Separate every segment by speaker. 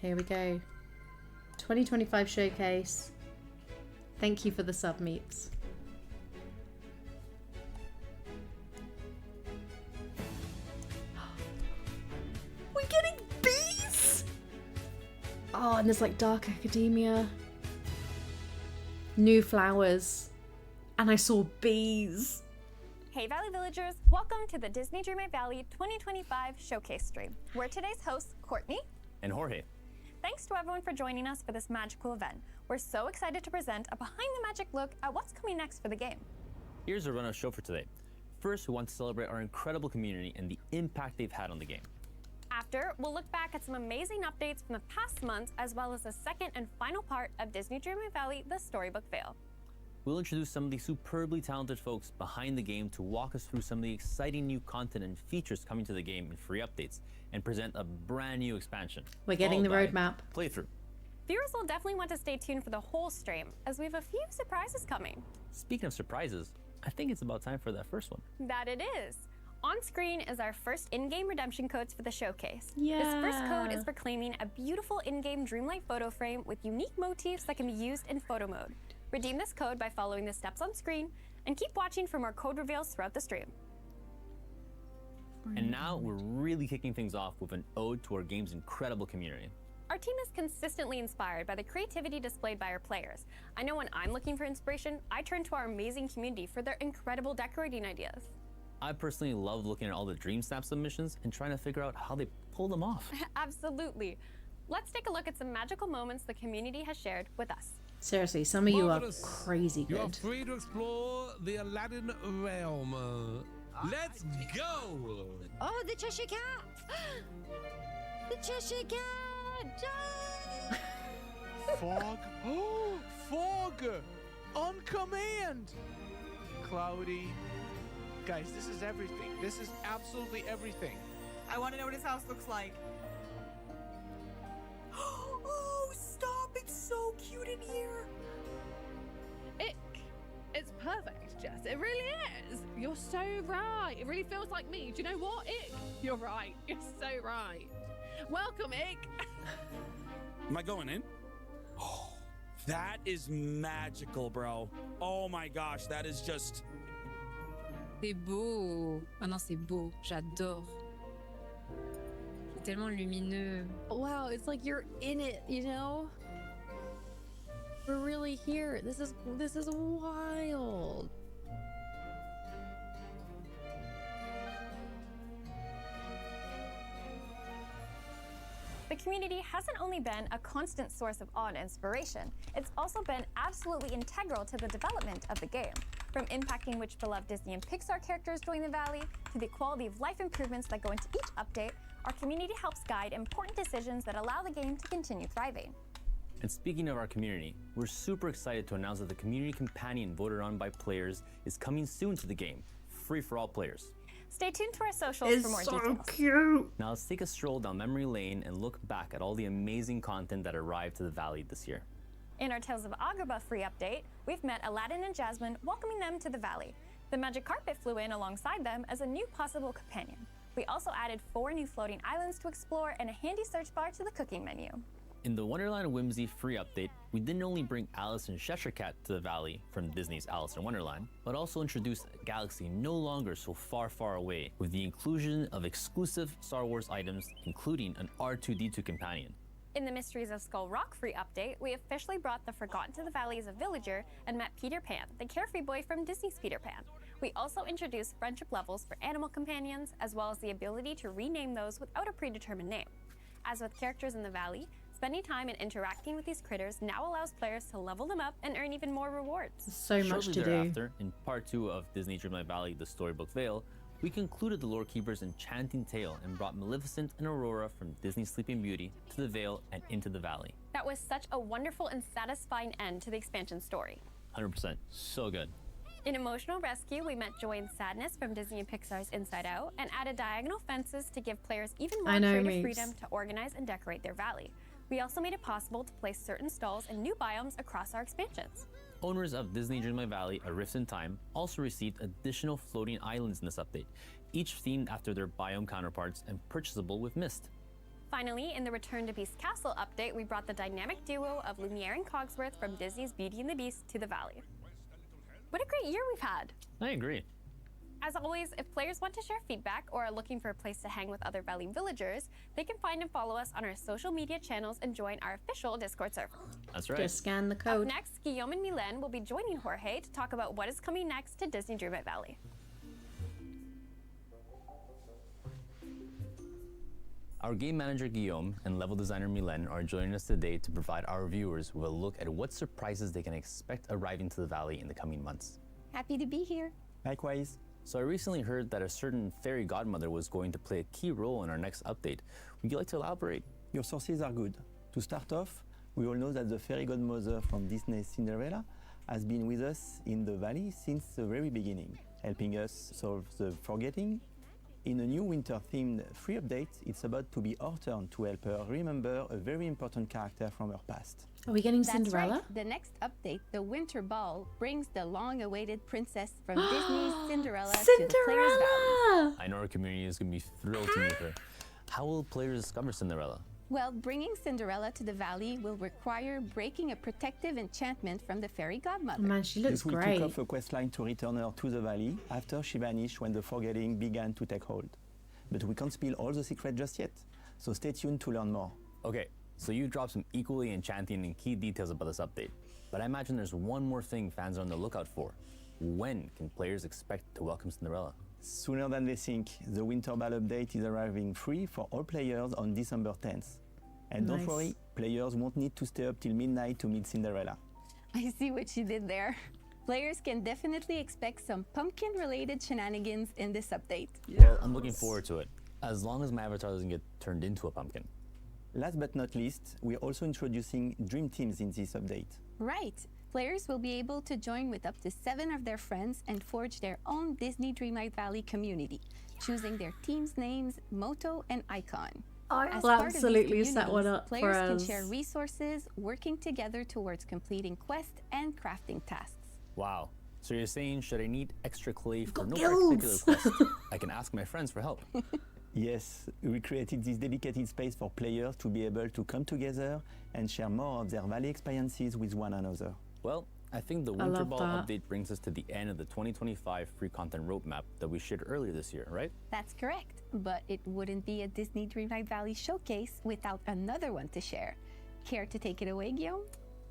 Speaker 1: Here we go. 2025 showcase. Thank you for the sub meeps. We're getting bees! Oh, and there's like Dark Academia. New flowers. And I saw bees.
Speaker 2: Hey Valley Villagers, welcome to the Disney Dreamlight Valley 2025 Showcase stream. We're today's hosts, Courtney
Speaker 3: and Jorge.
Speaker 2: Thanks to everyone for joining us for this magical event. We're so excited to present a behind the magic look at what's coming next for the game.
Speaker 3: Here's a run-of show for today. First, we want to celebrate our incredible community and the impact they've had on the game.
Speaker 2: After, we'll look back at some amazing updates from the past months, as well as the second and final part of Disney Dreamlight Valley, the Storybook Veil.
Speaker 3: We'll introduce some of the superbly talented folks behind the game to walk us through some of the exciting new content and features coming to the game in free updates, and present a brand new expansion.
Speaker 1: We're getting the roadmap.
Speaker 3: Playthrough.
Speaker 2: Viewers will definitely want to stay tuned for the whole stream, as we have a few surprises coming.
Speaker 3: Speaking of surprises, I think it's about time for that first one.
Speaker 2: That it is. On screen is our first in-game redemption codes for the showcase.
Speaker 1: Yeah.
Speaker 2: This first code is for claiming a beautiful in-game Dreamlight photo frame with unique motifs that can be used in photo mode. Redeem this code by following the steps on screen, and keep watching for more code reveals throughout the stream.
Speaker 3: And now we're really kicking things off with an ode to our game's incredible community.
Speaker 2: Our team is consistently inspired by the creativity displayed by our players. I know when I'm looking for inspiration, I turn to our amazing community for their incredible decorating ideas.
Speaker 3: I personally love looking at all the Dream Snap submissions and trying to figure out how they pull them off.
Speaker 2: Absolutely. Let's take a look at some magical moments the community has shared with us.
Speaker 1: Seriously, some of you are
Speaker 4: Marvelous.
Speaker 1: crazy
Speaker 4: You are
Speaker 1: good.
Speaker 4: free to explore the Aladdin realm. Let's go!
Speaker 5: Oh, the Cheshire Cat! The Cheshire Cat! Ah!
Speaker 6: Fog? Oh, fog! On command! Cloudy. Guys, this is everything. This is absolutely everything.
Speaker 7: I want to know what his house looks like. Oh, stop! It's so cute in here.
Speaker 8: It's perfect, Jess. It really is. You're so right. It really feels like me. Do you know what, Ick? You're right. You're so right. Welcome, Ick.
Speaker 9: Am I going in? Oh, that is magical, bro. Oh my gosh, that is just...
Speaker 5: C'est beau. Oh non, c'est beau. J'adore. C'est tellement lumineux. Wow, it's like you're in it, you know? We're really here. This is wild.
Speaker 2: The community hasn't only been a constant source of awe and inspiration, it's also been absolutely integral to the development of the game. From impacting which beloved Disney and Pixar characters join the Valley, to the quality of life improvements that go into each update, our community helps guide important decisions that allow the game to continue thriving.
Speaker 3: And speaking of our community, we're super excited to announce that the community companion voted on by players is coming soon to the game, free for all players.
Speaker 2: Stay tuned to our socials
Speaker 1: It's
Speaker 2: for more
Speaker 1: so
Speaker 2: details.
Speaker 1: cute.
Speaker 3: Now let's take a stroll down memory lane and look back at all the amazing content that arrived to the Valley this year.
Speaker 2: In our Tales of Agrabah free update, we've met Aladdin and Jasmine, welcoming them to the Valley. The magic carpet flew in alongside them as a new possible companion. We also added 4 new floating islands to explore and a handy search bar to the cooking menu.
Speaker 3: In the Wonderland Whimsy free update, we didn't only bring Alice and Cheshire Cat to the Valley from Disney's Alice in Wonderland, but also introduced a galaxy no longer so far, far away with the inclusion of exclusive Star Wars items, including an R2-D2 companion.
Speaker 2: In the Mysteries of Skull Rock free update, we officially brought the Forgotten to the Valley as a villager and met Peter Pan, the carefree boy from Disney's Peter Pan. We also introduced friendship levels for animal companions, as well as the ability to rename those without a predetermined name. As with characters in the Valley, spending time and interacting with these critters now allows players to level them up and earn even more rewards.
Speaker 1: So much
Speaker 3: Shortly
Speaker 1: to do.
Speaker 3: thereafter, in part 2 of Disney Dreamlight Valley, the Storybook Veil, we concluded the Lore Keeper's enchanting tale and brought Maleficent and Aurora from Disney's Sleeping Beauty to the Veil and into the Valley.
Speaker 2: That was such a wonderful and satisfying end to the expansion story.
Speaker 3: 100%, so good.
Speaker 2: In Emotional Rescue, we met Joy and Sadness from Disney and Pixar's Inside Out and added diagonal fences to give players even more creative freedom to organize and decorate their valley. We also made it possible to place certain stalls and new biomes across our expansions.
Speaker 3: Owners of Disney Dreamlight Valley, A Rift in Time, also received additional floating islands in this update, each themed after their biome counterparts and purchasable with Mist.
Speaker 2: Finally, in the Return to Beast Castle update, we brought the dynamic duo of Lumiere and Cogsworth from Disney's Beauty and the Beast to the Valley. What a great year we've had!
Speaker 3: I agree.
Speaker 2: As always, if players want to share feedback or are looking for a place to hang with other Valley villagers, they can find and follow us on our social media channels and join our official Discord server.
Speaker 3: That's right.
Speaker 1: Just scan the
Speaker 2: Up
Speaker 1: code.
Speaker 2: next, Guillaume and Milen will be joining Jorge to talk about what is coming next to Disney Dreamlight Valley.
Speaker 3: Our game manager Guillaume and level designer Milen are joining us today to provide our viewers with a look at what surprises they can expect arriving to the Valley in the coming months.
Speaker 10: Happy to be here.
Speaker 11: Likewise.
Speaker 3: So I recently heard that a certain fairy godmother was going to play a key role in our next update. Would you like to elaborate?
Speaker 11: Your sources are good. To start off, we all know that the fairy godmother from Disney's Cinderella has been with us in the Valley since the very beginning, helping us solve the forgetting. In a new winter-themed free update, it's about to be our turn to help her remember a very important character from her past.
Speaker 1: Are we getting
Speaker 10: That's
Speaker 1: Cinderella?
Speaker 10: right. The next update, the Winter Ball, brings the long-awaited princess from Disney's Cinderella to the players' Valley.
Speaker 3: I know our community is going to be thrilled to meet her. How will players discover Cinderella?
Speaker 10: Well, bringing Cinderella to the Valley will require breaking a protective enchantment from the fairy godmother.
Speaker 1: Man, she looks
Speaker 11: This will
Speaker 1: great.
Speaker 11: kick off a questline to return her to the Valley after she vanished when the forgetting began to take hold. But we can't spill all the secrets just yet, so stay tuned to learn more.
Speaker 3: Okay, so you dropped some equally enchanting and key details about this update. But I imagine there's one more thing fans are on the lookout for. When can players expect to welcome Cinderella?
Speaker 11: Sooner than they think, the Winter Ball update is arriving free for all players on December 10th. And
Speaker 1: Nice.
Speaker 11: don't worry, players won't need to stay up till midnight to meet Cinderella.
Speaker 10: I see what you did there. Players can definitely expect some pumpkin-related shenanigans in this update.
Speaker 3: Well, I'm looking forward to it, as long as my avatar doesn't get turned into a pumpkin.
Speaker 11: Last but not least, we're also introducing Dream Teams in this update.
Speaker 10: Right. Players will be able to join with up to 7 of their friends and forge their own Disney Dreamlight Valley community, choosing their team's names, motto, and icon.
Speaker 1: I
Speaker 10: As
Speaker 1: will
Speaker 10: part of these
Speaker 1: absolutely set one
Speaker 10: communities,
Speaker 1: up for
Speaker 10: players can
Speaker 1: us.
Speaker 10: share resources, working together towards completing quests and crafting tasks.
Speaker 3: Wow. So you're saying, should I need extra clay for
Speaker 1: got
Speaker 3: no
Speaker 1: guilds.
Speaker 3: particular quest, I can ask my friends for help?
Speaker 11: Yes, we created this dedicated space for players to be able to come together and share more of their Valley experiences with one another.
Speaker 3: Well, I think the
Speaker 1: I
Speaker 3: Winter
Speaker 1: love
Speaker 3: Ball
Speaker 1: that.
Speaker 3: update brings us to the end of the 2025 free content roadmap that we shared earlier this year, right?
Speaker 10: That's correct, but it wouldn't be a Disney Dreamlight Valley showcase without another one to share. Care to take it away, Guillaume?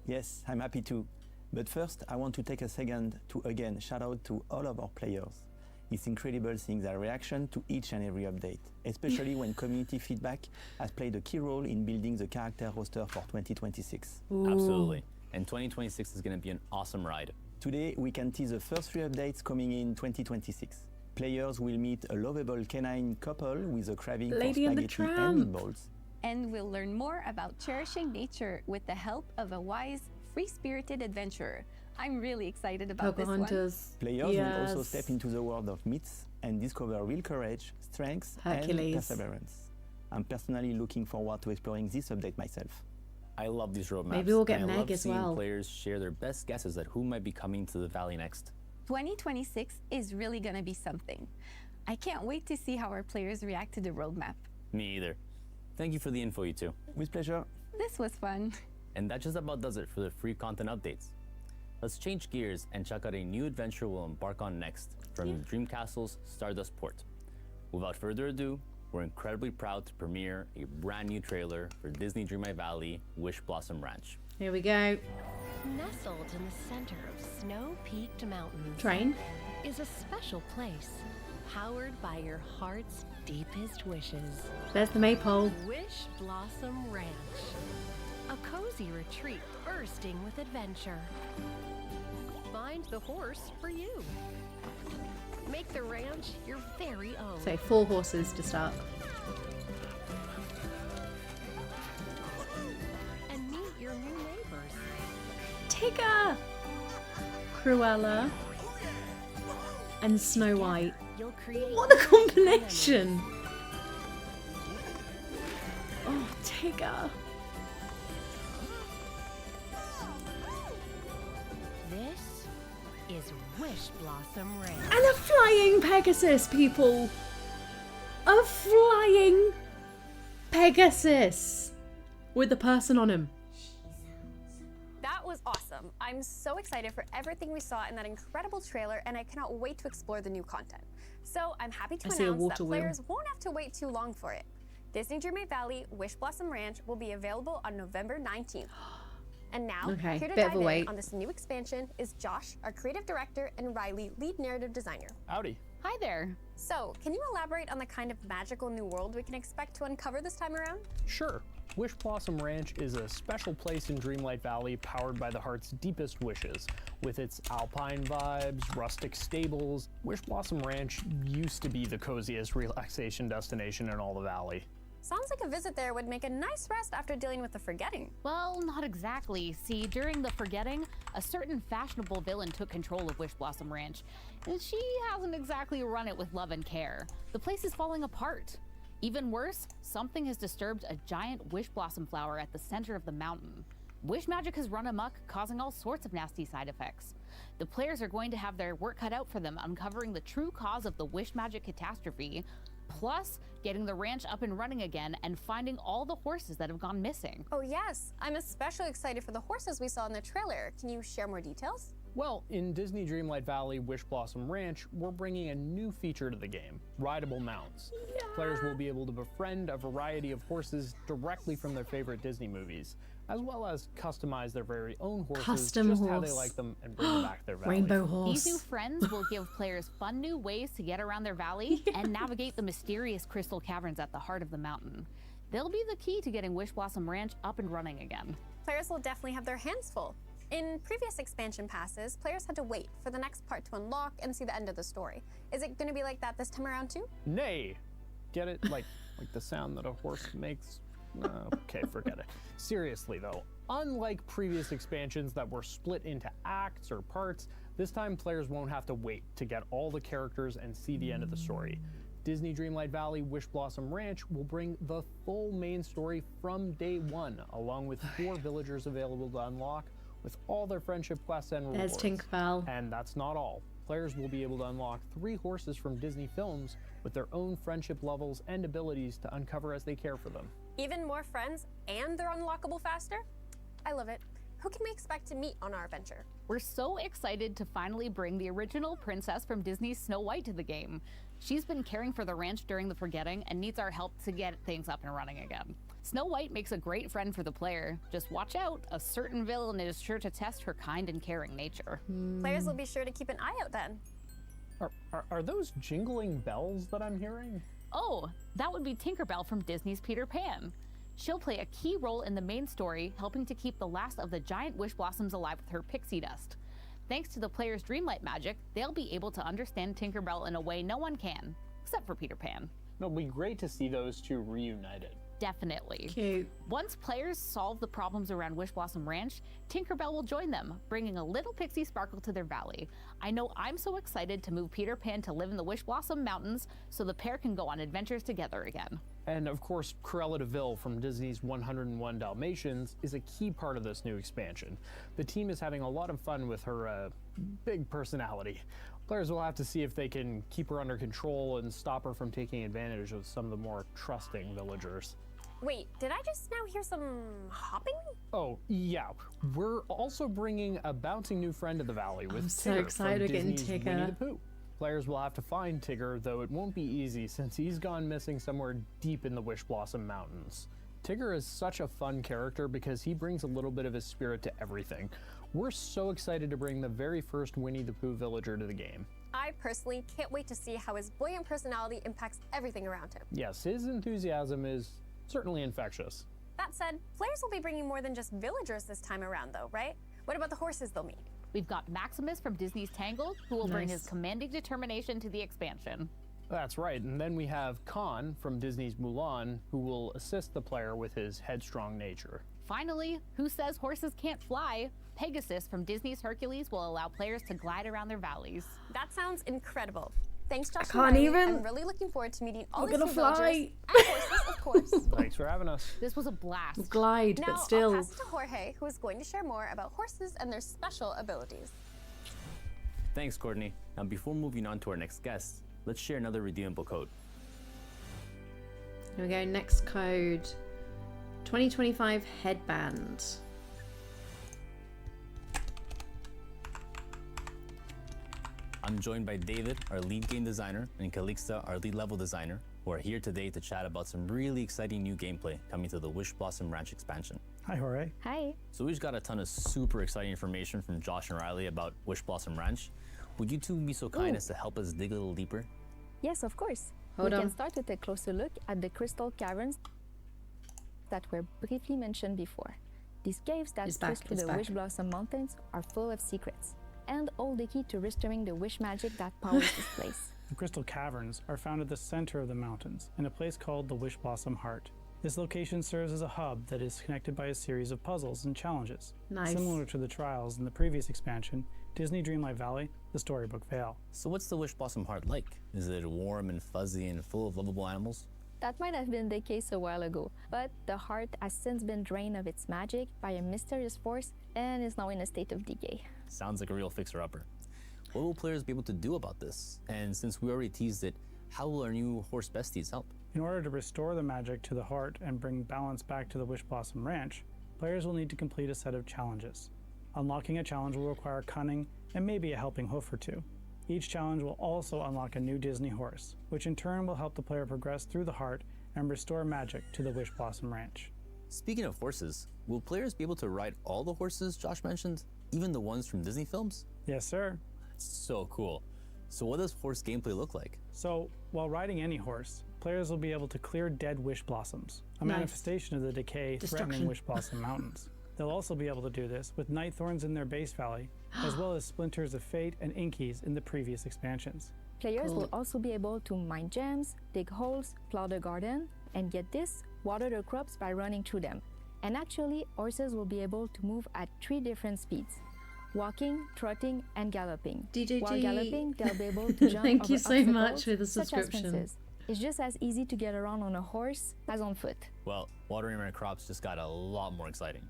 Speaker 11: Yes, I'm happy to. But first, I want to take a second to again shout out to all of our players. It's incredible seeing their reaction to each and every update, especially when community feedback has played a key role in building the character roster for 2026.
Speaker 3: Absolutely. And 2026 is going to be an awesome ride.
Speaker 11: Today, we can tease the first 3 updates coming in 2026. Players will meet a lovable canine couple with a craving
Speaker 1: Lady
Speaker 11: for
Speaker 1: and the
Speaker 11: spaghetti
Speaker 1: Tramp.
Speaker 11: and meatballs.
Speaker 10: And we'll learn more about cherishing nature with the help of a wise, free-spirited adventurer. I'm really excited about this one.
Speaker 1: Pocahontas.
Speaker 11: Players will also
Speaker 1: Yes.
Speaker 11: step into the world of myths and discover real courage, strength,
Speaker 1: Hercules.
Speaker 11: and perseverance. I'm personally looking forward to exploring this update myself.
Speaker 3: I love these roadmaps.
Speaker 1: Maybe we'll get
Speaker 3: and I
Speaker 1: Meg
Speaker 3: love
Speaker 1: as
Speaker 3: seeing
Speaker 1: well.
Speaker 3: players share their best guesses at who might be coming to the Valley next.
Speaker 10: 2026 is really gonna be something. I can't wait to see how our players react to the roadmap.
Speaker 3: Me either. Thank you for the info, you two.
Speaker 11: With pleasure.
Speaker 10: This was fun.
Speaker 3: And that just about does it for the free content updates. Let's change gears and check out a new adventure we'll embark on next from Dream Castle's Stardust Port. Without further ado, we're incredibly proud to premiere a brand new trailer for Disney Dreamlight Valley Wishblossom Ranch.
Speaker 1: Here we go.
Speaker 12: Nestled in the center of snow-peaked mountains
Speaker 1: Train.
Speaker 12: is a special place, powered by your heart's deepest wishes.
Speaker 1: There's the maypole.
Speaker 12: Wishblossom Ranch, a cozy retreat bursting with adventure. Find the horse for you. Make the ranch your very own.
Speaker 1: So 4 horses to start.
Speaker 12: And meet your new neighbors.
Speaker 1: Tigger, Cruella, and Snow White.
Speaker 12: You'll create
Speaker 1: What a combination! Oh, Tigger.
Speaker 12: This is Wishblossom Ranch.
Speaker 1: And a flying Pegasus, people! A flying Pegasus! With the person on him.
Speaker 2: That was awesome. I'm so excited for everything we saw in that incredible trailer, and I cannot wait to explore the new content. So I'm happy to
Speaker 1: see a
Speaker 2: announce
Speaker 1: water
Speaker 2: that
Speaker 1: wheel.
Speaker 2: players won't have to wait too long for it. Disney Dreamlight Valley Wishblossom Ranch will be available on November 19th. And now,
Speaker 1: Okay,
Speaker 2: here to
Speaker 1: bit of
Speaker 2: dive
Speaker 1: a
Speaker 2: in
Speaker 1: wait.
Speaker 2: on this new expansion is Josh, our creative director, and Riley, lead narrative designer.
Speaker 13: Howdy.
Speaker 10: Hi there.
Speaker 2: So, can you elaborate on the kind of magical new world we can expect to uncover this time around?
Speaker 13: Sure. Wishblossom Ranch is a special place in Dreamlight Valley powered by the heart's deepest wishes. With its alpine vibes, rustic stables, Wishblossom Ranch used to be the coziest relaxation destination in all the valley.
Speaker 2: Sounds like a visit there would make a nice rest after dealing with the forgetting.
Speaker 14: Well, not exactly. See, during the forgetting, a certain fashionable villain took control of Wishblossom Ranch, and she hasn't exactly run it with love and care. The place is falling apart. Even worse, something has disturbed a giant Wishblossom flower at the center of the mountain. Wish magic has run amok, causing all sorts of nasty side effects. The players are going to have their work cut out for them uncovering the true cause of the wish magic catastrophe, plus getting the ranch up and running again and finding all the horses that have gone missing.
Speaker 2: Oh yes, I'm especially excited for the horses we saw in the trailer. Can you share more details?
Speaker 13: Well, in Disney Dreamlight Valley Wishblossom Ranch, we're bringing a new feature to the game, rideable mounts. Players will be able to befriend a variety of horses directly from their favorite Disney movies, as well as customize their very own horses
Speaker 1: Custom
Speaker 13: just how
Speaker 1: horse.
Speaker 13: they like them and bring them back to their valley.
Speaker 1: Rainbow horse.
Speaker 14: These new friends will give players fun new ways to get around their valley and navigate the mysterious crystal caverns at the heart of the mountain. They'll be the key to getting Wishblossom Ranch up and running again.
Speaker 2: Players will definitely have their hands full. In previous expansion passes, players had to wait for the next part to unlock and see the end of the story. Is it going to be like that this time around too?
Speaker 13: Nay! Get it? Like the sound that a horse makes? Okay, forget it. Seriously though, unlike previous expansions that were split into acts or parts, this time players won't have to wait to get all the characters and see the end of the story. Disney Dreamlight Valley Wishblossom Ranch will bring the full main story from day one, along with 4 villagers available to unlock, with all their friendship quests and rewards.
Speaker 1: There's Tinkerbell.
Speaker 13: And that's not all. Players will be able to unlock 3 horses from Disney films with their own friendship levels and abilities to uncover as they care for them.
Speaker 2: Even more friends and they're unlockable faster? I love it. Who can we expect to meet on our adventure?
Speaker 14: We're so excited to finally bring the original princess from Disney's Snow White to the game. She's been caring for the ranch during the forgetting and needs our help to get things up and running again. Snow White makes a great friend for the player. Just watch out, a certain villain is sure to test her kind and caring nature.
Speaker 2: Players will be sure to keep an eye out then.
Speaker 13: Are those jingling bells that I'm hearing?
Speaker 14: Oh, that would be Tinkerbell from Disney's Peter Pan. She'll play a key role in the main story, helping to keep the last of the giant wish blossoms alive with her pixie dust. Thanks to the player's Dreamlight magic, they'll be able to understand Tinkerbell in a way no one can, except for Peter Pan.
Speaker 13: It'll be great to see those two reunited.
Speaker 14: Definitely.
Speaker 1: Cute.
Speaker 14: Once players solve the problems around Wishblossom Ranch, Tinkerbell will join them, bringing a little pixie sparkle to their valley. I know I'm so excited to move Peter Pan to live in the Wishblossom Mountains so the pair can go on adventures together again.
Speaker 13: And of course, Cruella de Vil from Disney's 101 Dalmatians is a key part of this new expansion. The team is having a lot of fun with her big personality. Players will have to see if they can keep her under control and stop her from taking advantage of some of the more trusting villagers.
Speaker 2: Wait, did I just now hear some hopping?
Speaker 13: Oh, yeah. We're also bringing a bouncing new friend to the valley with
Speaker 1: I'm so
Speaker 13: Tigger
Speaker 1: excited
Speaker 13: from
Speaker 1: getting
Speaker 13: Disney's
Speaker 1: Tigger.
Speaker 13: Winnie the Pooh. Players will have to find Tigger, though it won't be easy since he's gone missing somewhere deep in the Wishblossom Mountains. Tigger is such a fun character because he brings a little bit of his spirit to everything. We're so excited to bring the very first Winnie the Pooh villager to the game.
Speaker 2: I personally can't wait to see how his buoyant personality impacts everything around him.
Speaker 13: Yes, his enthusiasm is certainly infectious.
Speaker 2: That said, players will be bringing more than just villagers this time around though, right? What about the horses they'll meet?
Speaker 14: We've got Maximus from Disney's Tangled, who will bring his
Speaker 1: Nice.
Speaker 14: commanding determination to the expansion.
Speaker 13: That's right, and then we have Khan from Disney's Mulan, who will assist the player with his headstrong nature.
Speaker 14: Finally, who says horses can't fly? Pegasus from Disney's Hercules will allow players to glide around their valleys.
Speaker 2: That sounds incredible. Thanks, Josh. and
Speaker 1: can't
Speaker 2: Riley.
Speaker 1: even.
Speaker 2: I'm really looking forward to meeting all
Speaker 1: We're
Speaker 2: these
Speaker 1: gonna
Speaker 2: new villagers
Speaker 1: fly.
Speaker 2: and horses, of course.
Speaker 13: Thanks for having us.
Speaker 14: This was a blast.
Speaker 1: Glide,
Speaker 2: Now,
Speaker 1: but
Speaker 2: I'll
Speaker 1: still.
Speaker 2: pass it to Jorge, who is going to share more about horses and their special abilities.
Speaker 3: Thanks, Courtney. Now, before moving on to our next guest, let's share another redeemable code.
Speaker 1: Here we go, next code. 2025 headband.
Speaker 3: I'm joined by David, our lead game designer, and Calixa, our lead level designer, who are here today to chat about some really exciting new gameplay coming to the Wishblossom Ranch expansion.
Speaker 15: Hi, Jorge.
Speaker 2: Hi.
Speaker 3: So we just got a ton of super exciting information from Josh and Riley about Wishblossom Ranch. Would you two be so kind as to help us dig a little deeper?
Speaker 2: Yes, of course.
Speaker 1: Hold
Speaker 2: we
Speaker 1: on.
Speaker 2: can start with a closer look at the crystal caverns that were briefly mentioned before. These caves that push to the Wishblossom Mountains are full of secrets and hold the key to restoring the wish magic that powers this place.
Speaker 15: The crystal caverns are found at the center of the mountains in a place called the Wishblossom Heart. This location serves as a hub that is connected by a series of puzzles and challenges.
Speaker 1: Nice.
Speaker 15: Similar to the trials in the previous expansion, Disney Dreamlight Valley, the Storybook Vale.
Speaker 3: So what's the Wishblossom Heart like? Is it warm and fuzzy and full of lovable animals?
Speaker 2: That might have been the case a while ago, but the heart has since been drained of its magic by a mysterious force and is now in a state of decay.
Speaker 3: Sounds like a real fixer-upper. What will players be able to do about this? And since we already teased it, how will our new horse besties help?
Speaker 15: In order to restore the magic to the heart and bring balance back to the Wishblossom Ranch, players will need to complete a set of challenges. Unlocking a challenge will require cunning and maybe a helping hoof or two. Each challenge will also unlock a new Disney horse, which in turn will help the player progress through the heart and restore magic to the Wishblossom Ranch.
Speaker 3: Speaking of horses, will players be able to ride all the horses Josh mentioned, even the ones from Disney films?
Speaker 15: Yes, sir.
Speaker 3: That's so cool. So what does horse gameplay look like?
Speaker 15: So, while riding any horse, players will be able to clear dead wish blossoms, a
Speaker 1: Nice.
Speaker 15: manifestation of the decay threatening Wishblossom Mountains. They'll also be able to do this with night thorns in their base valley, as well as splinters of fate and inkies in the previous expansions.
Speaker 2: Players will also be able to mine gems, dig holes, plow the garden, and get this, water the crops by running through them. And actually, horses will be able to move at 3 different speeds: walking, trotting, and galloping.
Speaker 1: DJG.
Speaker 2: While galloping, they'll be able to jump
Speaker 1: Thank
Speaker 2: over
Speaker 1: you so
Speaker 2: obstacles,
Speaker 1: much for the
Speaker 2: such as
Speaker 1: subscription.
Speaker 2: fences. It's just as easy to get around on a horse as on foot.
Speaker 3: Well, watering my crops just got a lot more exciting.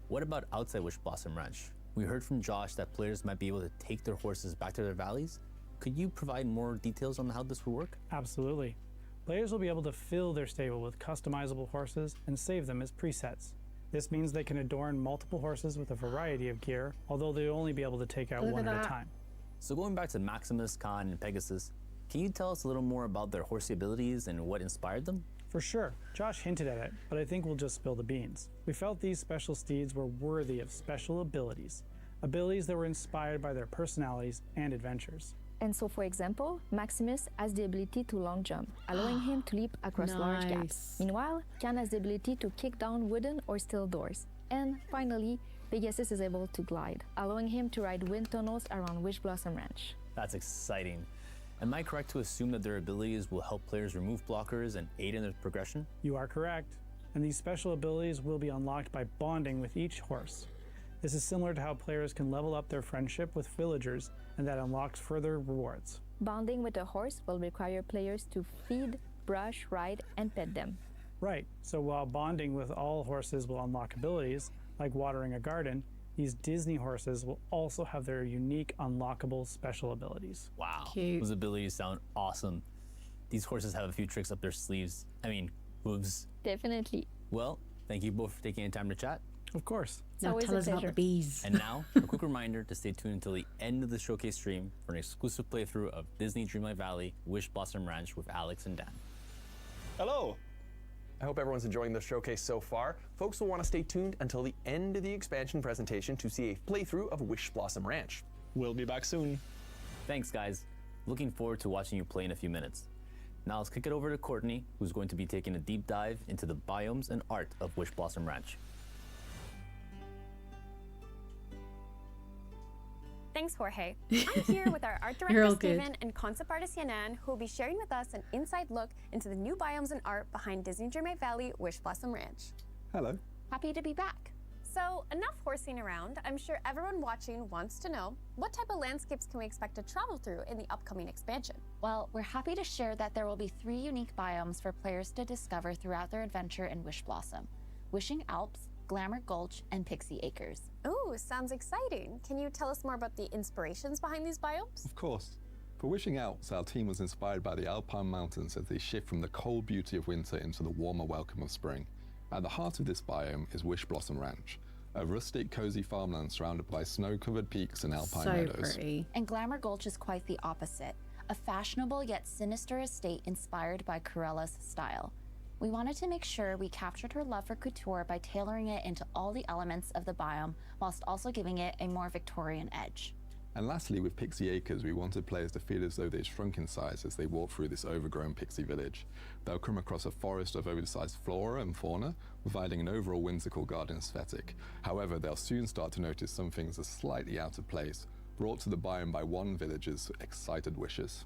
Speaker 3: What about outside Wishblossom Ranch? We heard from Josh that players might be able to take their horses back to their valleys. Could you provide more details on how this will work?
Speaker 15: Absolutely. Players will be able to fill their stable with customizable horses and save them as presets. This means they can adorn multiple horses with a variety of gear, although they'll only be able to take out
Speaker 1: Look
Speaker 15: one
Speaker 1: at
Speaker 15: at a
Speaker 1: that.
Speaker 15: time.
Speaker 3: So going back to Maximus, Khan, and Pegasus, can you tell us a little more about their horsey abilities and what inspired them?
Speaker 15: For sure, Josh hinted at it, but I think we'll just spill the beans. We felt these special steeds were worthy of special abilities that were inspired by their personalities and adventures.
Speaker 2: And so, for example, Maximus has the ability to long jump, allowing him to leap across large gaps. Meanwhile, Can has the ability to kick down wooden or steel doors. And finally, Pegasus is able to glide, allowing him to ride wind tunnels around Wishblossom Ranch.
Speaker 3: That's exciting. Am I correct to assume that their abilities will help players remove blockers and aid in their progression?
Speaker 15: You are correct, and these special abilities will be unlocked by bonding with each horse. This is similar to how players can level up their friendship with villagers, and that unlocks further rewards.
Speaker 2: Bonding with a horse will require players to feed, brush, ride, and pet them.
Speaker 15: Right, so while bonding with all horses will unlock abilities, like watering a garden, these Disney horses will also have their unique unlockable special abilities.
Speaker 3: Wow,
Speaker 1: Cute.
Speaker 3: Those abilities sound awesome. These horses have a few tricks up their sleeves. Hooves.
Speaker 2: Definitely.
Speaker 3: Well, thank you both for taking the time to chat.
Speaker 15: Of course.
Speaker 1: Now tell us about the bees.
Speaker 3: And now, a quick reminder to stay tuned until the end of the showcase stream for an exclusive playthrough of Disney Dreamlight Valley Wishblossom Ranch with Alex and Dan.
Speaker 16: Hello! I hope everyone's enjoying the showcase so far. Folks will want to stay tuned until the end of the expansion presentation to see a playthrough of Wishblossom Ranch. We'll be back soon.
Speaker 3: Thanks, guys. Looking forward to watching you play in a few minutes. Now let's kick it over to Courtney, who's going to be taking a deep dive into the biomes and art of Wishblossom Ranch.
Speaker 2: Thanks, Jorge. I'm here with our art
Speaker 1: You're all
Speaker 2: director,
Speaker 1: good.
Speaker 2: Steven, and concept artist, Yanan, who will be sharing with us an inside look into the new biomes and art behind Disney Dreamlight Valley Wishblossom Ranch.
Speaker 11: Hello.
Speaker 2: Happy to be back. So, enough horsing around. I'm sure everyone watching wants to know, what type of landscapes can we expect to travel through in the upcoming expansion?
Speaker 14: Well, we're happy to share that there will be 3 unique biomes for players to discover throughout their adventure in Wishblossom: Wishing Alps, Glamour Gulch, and Pixie Acres.
Speaker 2: Ooh, sounds exciting. Can you tell us more about the inspirations behind these biomes?
Speaker 11: Of course.
Speaker 17: For Wishing Alps, our team was inspired by the Alpine mountains as they shift from the cold beauty of winter into the warmer welcome of spring. At the heart of this biome is Wishblossom Ranch, a rustic, cozy farmland surrounded by snow-covered peaks and alpine meadows.
Speaker 1: Pretty.
Speaker 18: And Glamour Gulch is quite the opposite, a fashionable yet sinister estate inspired by Corella's style. We wanted to make sure we captured her love for couture by tailoring it into all the elements of the biome, whilst also giving it a more Victorian edge.
Speaker 17: And lastly, with Pixie Acres, we wanted players to feel as though they'd shrunk in size as they walk through this overgrown pixie village. They'll come across a forest of oversized flora and fauna, providing an overall whimsical garden aesthetic. However, they'll soon start to notice some things are slightly out of place, brought to the biome by one villager's excited wishes.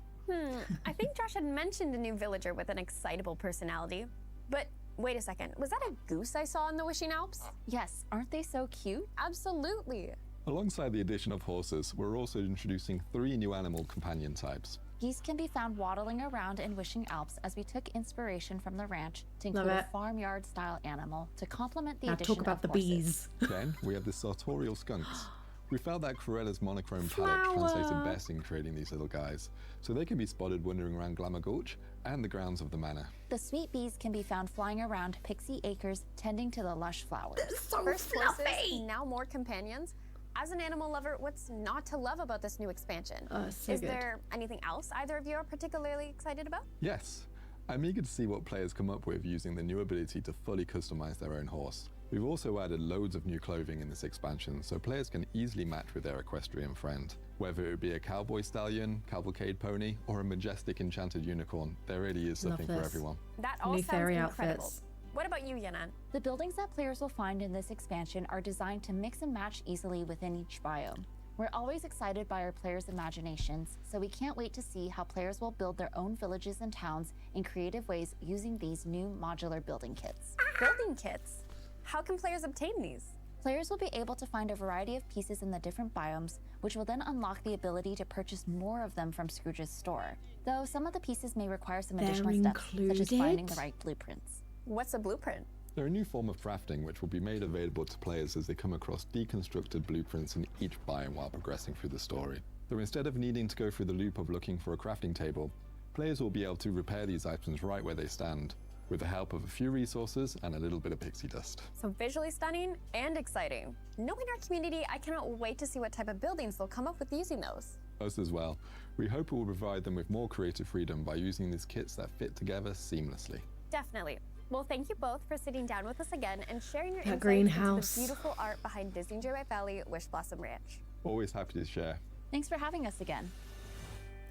Speaker 2: I think Josh had mentioned a new villager with an excitable personality. But wait a second, was that a goose I saw in the Wishing Alps?
Speaker 18: Yes, aren't they so cute?
Speaker 2: Absolutely.
Speaker 17: Alongside the addition of horses, we're also introducing 3 new animal companion types.
Speaker 18: Geese can be found waddling around in Wishing Alps as we took inspiration from the ranch to include a farmyard-style animal to complement the
Speaker 1: Now
Speaker 18: addition
Speaker 1: talk about
Speaker 18: of
Speaker 1: the
Speaker 18: horses.
Speaker 1: bees.
Speaker 17: Then we have the sartorial skunks. We felt that Corella's monochrome palette translated best in creating these little guys, so they can be spotted wandering around Glamour Gulch and the grounds of the manor.
Speaker 18: The sweet bees can be found flying around Pixie Acres, tending to the lush flowers.
Speaker 2: First horses, now more companions. As an animal lover, what's not to love about this new expansion?
Speaker 1: So
Speaker 2: Is
Speaker 1: good.
Speaker 2: there anything else either of you are particularly excited about?
Speaker 17: Yes, I'm eager to see what players come up with using the new ability to fully customize their own horse. We've also added loads of new clothing in this expansion, so players can easily match with their equestrian friend. Whether it be a cowboy stallion, cavalcade pony, or a majestic enchanted unicorn, there really is something for everyone.
Speaker 2: That all
Speaker 1: New
Speaker 2: sounds
Speaker 1: fairy
Speaker 2: incredible.
Speaker 1: outfits.
Speaker 2: What about you, Yanan?
Speaker 18: The buildings that players will find in this expansion are designed to mix and match easily within each biome. We're always excited by our players' imaginations, so we can't wait to see how players will build their own villages and towns in creative ways using these new modular building kits.
Speaker 2: Building kits? How can players obtain these?
Speaker 18: Players will be able to find a variety of pieces in the different biomes, which will then unlock the ability to purchase more of them from Scrooge's store. Though some of the pieces may require some additional steps, such as finding the right blueprints.
Speaker 2: What's a blueprint?
Speaker 17: They're a new form of crafting which will be made available to players as they come across deconstructed blueprints in each biome while progressing through the story. Though instead of needing to go through the loop of looking for a crafting table, players will be able to repair these items right where they stand, with the help of a few resources and a little bit of pixie dust.
Speaker 2: So visually stunning and exciting. Knowing our community, I cannot wait to see what type of buildings they'll come up with using those.
Speaker 17: Us as well. We hope it will provide them with more creative freedom by using these kits that fit together seamlessly.
Speaker 2: Definitely. Well, thank you both for sitting down with us again and sharing your
Speaker 1: That
Speaker 2: insights
Speaker 1: greenhouse.
Speaker 2: into the beautiful art behind Disney Dreamlight Valley Wishblossom Ranch.
Speaker 17: Always happy to share.
Speaker 18: Thanks for having us again.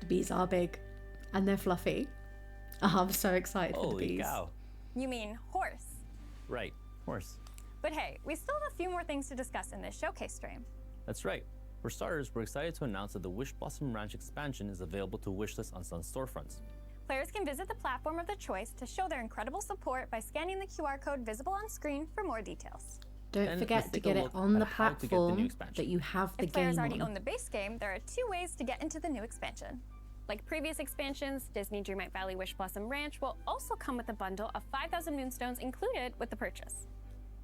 Speaker 1: The bees are big and they're fluffy. Oh, I'm so excited for the
Speaker 3: Holy
Speaker 1: bees.
Speaker 3: cow.
Speaker 2: You mean horse.
Speaker 3: Right, horse.
Speaker 2: But hey, we still have a few more things to discuss in this showcase stream.
Speaker 3: That's right. For starters, we're excited to announce that the Wishblossom Ranch expansion is available to wishlist on some storefronts.
Speaker 2: Players can visit the platform of their choice to show their incredible support by scanning the QR code visible on screen for more details.
Speaker 1: Don't
Speaker 3: Then
Speaker 1: forget
Speaker 3: let's
Speaker 1: to
Speaker 3: take
Speaker 1: get
Speaker 3: a
Speaker 1: it
Speaker 3: look
Speaker 1: on
Speaker 3: at
Speaker 1: the
Speaker 3: how to get the new
Speaker 1: platform
Speaker 3: expansion.
Speaker 1: that you have the
Speaker 2: If players
Speaker 1: game
Speaker 2: already
Speaker 1: on.
Speaker 2: own the base game, there are 2 ways to get into the new expansion. Like previous expansions, Disney Dreamlight Valley Wishblossom Ranch will also come with a bundle of 5,000 moonstones included with the purchase.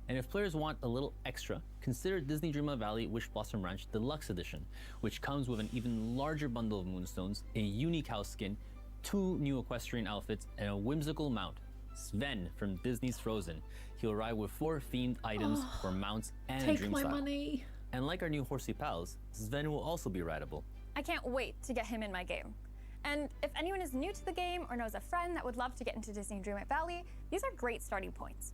Speaker 3: And if players want a little extra, consider Disney Dreamlight Valley Wishblossom Ranch Deluxe Edition, which comes with an even larger bundle of moonstones, a unique house skin, 2 new equestrian outfits, and a whimsical mount, Sven from Disney's Frozen. He'll arrive with 4 themed items for mounts and a
Speaker 1: Take
Speaker 3: dream
Speaker 1: my
Speaker 3: style.
Speaker 1: money.
Speaker 3: And like our new horsey pals, Sven will also be rideable.
Speaker 2: I can't wait to get him in my game. And if anyone is new to the game or knows a friend that would love to get into Disney Dreamlight Valley, these are great starting points.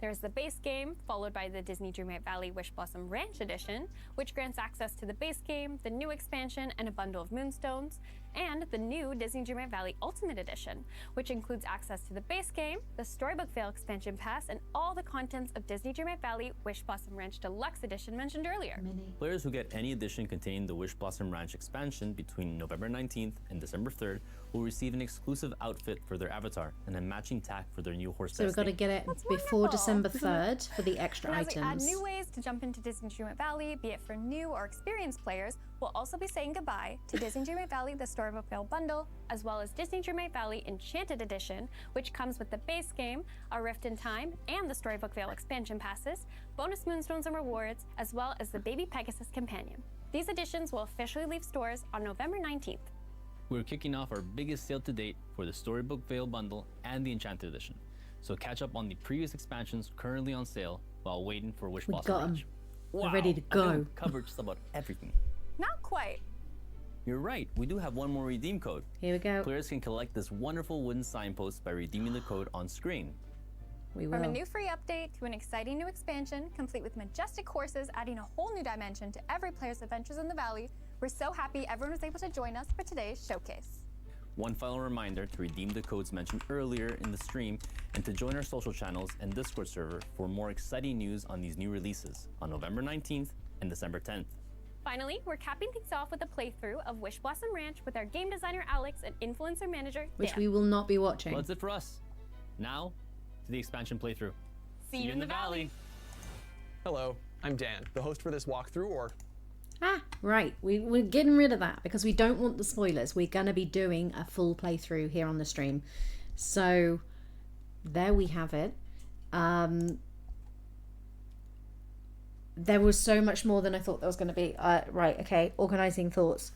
Speaker 2: There's the base game, followed by the Disney Dreamlight Valley Wishblossom Ranch Edition, which grants access to the base game, the new expansion, and a bundle of moonstones, and the new Disney Dreamlight Valley Ultimate Edition, which includes access to the base game, the Storybook Vale Expansion Pass, and all the contents of Disney Dreamlight Valley Wishblossom Ranch Deluxe Edition mentioned earlier.
Speaker 3: Players who get any edition containing the Wishblossom Ranch expansion between November 19th and December 3rd will receive an exclusive outfit for their avatar and a matching tack for their new horse.
Speaker 1: So we've got to get it before December 3rd for the extra
Speaker 2: And as we add
Speaker 1: items.
Speaker 2: new ways to jump into Disney Dreamlight Valley, be it for new or experienced players, we'll also be saying goodbye to Disney Dreamlight Valley The Storybook Vale Bundle, as well as Disney Dreamlight Valley Enchanted Edition, which comes with the base game, A Rift in Time, and the Storybook Vale expansion passes, bonus moonstones and rewards, as well as the Baby Pegasus Companion. These editions will officially leave stores on November 19th.
Speaker 3: We're kicking off our biggest sale to date for the Storybook Veil Bundle and the Enchanted Edition. So catch up on the previous expansions currently on sale while waiting for Wishblossom
Speaker 1: got 'em.
Speaker 3: Ranch.
Speaker 1: We're ready to
Speaker 3: I think
Speaker 1: go.
Speaker 3: we've covered just about everything.
Speaker 2: Not quite.
Speaker 3: You're right, we do have one more redeem code.
Speaker 1: Here we go.
Speaker 3: Players can collect this wonderful wooden signpost by redeeming the code on screen.
Speaker 1: We
Speaker 2: From a
Speaker 1: will.
Speaker 2: new free update to an exciting new expansion, complete with majestic horses adding a whole new dimension to every player's adventures in the valley, we're so happy everyone was able to join us for today's showcase.
Speaker 3: One final reminder to redeem the codes mentioned earlier in the stream and to join our social channels and Discord server for more exciting news on these new releases on November 19th and December 10th.
Speaker 2: Finally, we're capping things off with a playthrough of Wishblossom Ranch with our game designer Alex and influencer manager
Speaker 1: Which
Speaker 2: Dan.
Speaker 1: we will not be watching.
Speaker 3: Well, that's it for us. Now, to the expansion playthrough.
Speaker 2: See you in the valley.
Speaker 16: Hello, I'm Dan, the host for this walkthrough, or
Speaker 1: Right, we're getting rid of that because we don't want the spoilers. We're going to be doing a full playthrough here on the stream. So, there we have it. There was so much more than I thought there was going to be. Right, okay, organising thoughts.